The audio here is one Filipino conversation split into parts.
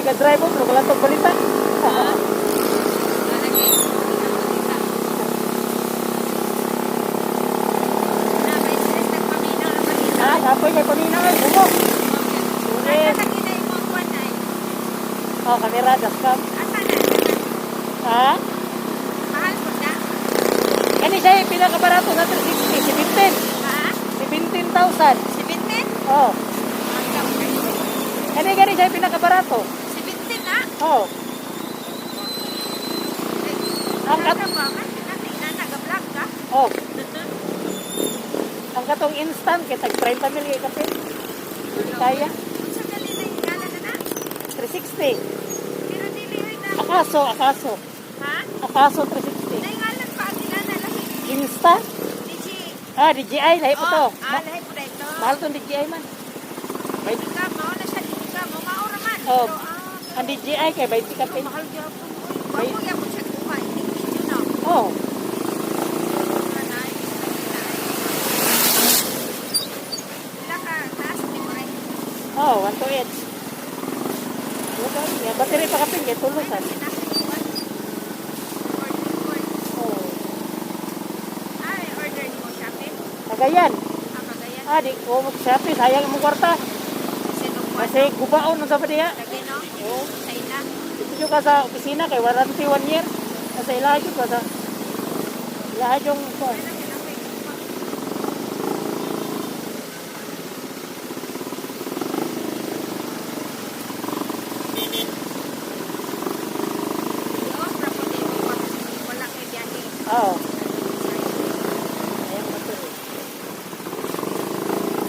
nag-drive mo, pero wala itong balita. Kapoy kay paminaw ay bumo. Oh, kamera dashcam. Ha? Kani siya yung pinakabarato sa 360, 17,000. Oh. Kani siya yung pinakabarato. 17 na? Oh. Ang Oh. Ang katong instant kita 30 mil kay kape. Kaya. 360. Pero dili na. Akaso. Ha? Akaso 360. Naingalan pa ang nila na lahi. Insta? DJI lahi po to. Lahi po dito. Mahal tong DJI man. May Hindi ka, mao na siya, hindi ka, maura man. Oh. Pero, Ang DJI kay 20 kape. mahal niya po. Mamuya po siya kuha. Hindi ko siya na. Oh. Wala ka, taas ni mo ay. Oh, 128. Okay, battery pa kapin kay tulusan. Oh. Order ni mo Shopee? Kagayan. Kagayan. Di ko mo Shopee sayang mo kwarta. Kasi gubaon sa pa diya. Lagi no? Oh. Sa ina. Dito ka sa opisina kay warranty 1 year. Kasi ilaha jud ka sa ilaha yung Wala kay biyahe. oh. Ayun mo to.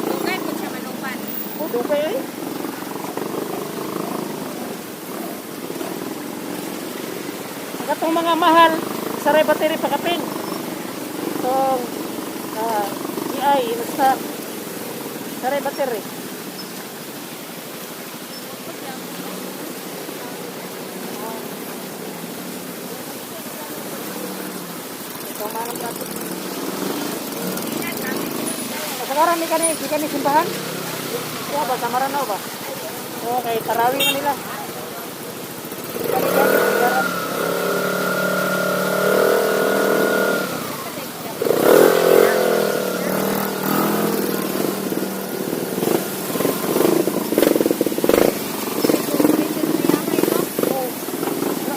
Dugay po siya manupan. Oh, dugay eh. Katong mga mahal, saray battery pa kapin. Itong DI, insta. Saray battery. Ito manang battery. Sekarang ni kani simbahan? Ya ba samaran na ba? Okay, tarawih na nila. Kani sekarang.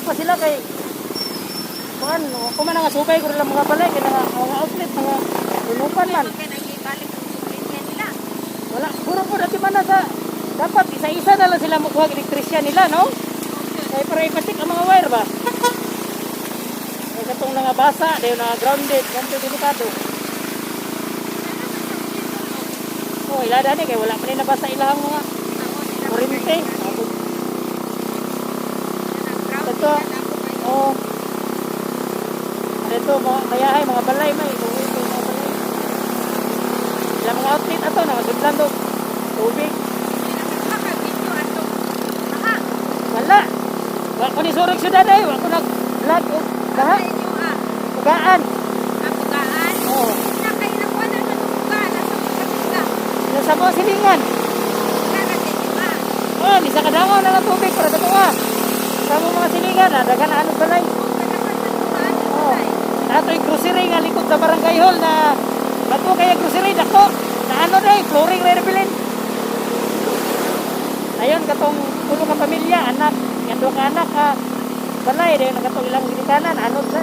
Sila kay kuan ko man nga subay ko lang mga balay kay mga outlet mga lunupan man wala puro po dati man sa dapat isa-isa na lang sila makuha elektrikyan nila no kay para ipatik ang mga wire ba kay katong nga basa dayon na grounded ganito delikado oh ila dani kay wala pa ni nabasa ilang mga kuryente ito, oh, ito mga mayahay, mga balay, may uwi ko mga balay. Ilang mga outfit ato, nakasudlan to, tubig. Wala. Wala ko ni surog syudad eh, wala ko nag-vlog o baha. Pugaan. Oo. Nasa mga silingan. Oh, di sa kadangaw na ng tubig para sa tunga. Sa mga silingan, dagan na ano balay. Oh. Ato yung grocery nga likod sa barangay hall na bato kaya grocery dako. Na ano day, flooring re-rebilin. Ayun katong puno ka pamilya, anak, yan ka anak ka. Balay day nagatong ilang ginikanan, ano sa.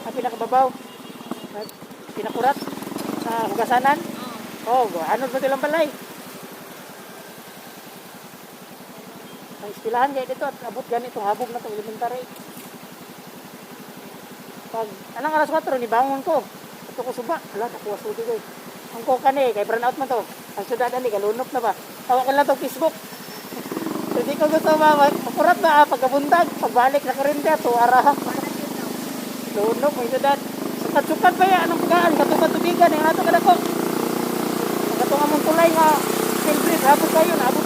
Pinakababaw, pinakurat sa hugasanan. Oh, ano ba silang balay? Ang istilahan kaya dito at abot ganitong habog na itong elementary. Pag anong alas 4, nibangon ko. Ito ko suba. Wala, nakuha sugi ko eh. Ang koka ni, kay burn out man to. Ang sudadan ni, kalunok na ba? Tawa ko lang itong Facebook. So di ko gusto makurat na pagkabuntag. Pagbalik na kurente, tuwara. Lunok, may sudad. Sukat-sukat pa yan, anong pugaan, katuban tubigan, yung ato ka na ko. Katong among tulay nga, silbrit, habot kayo, naabot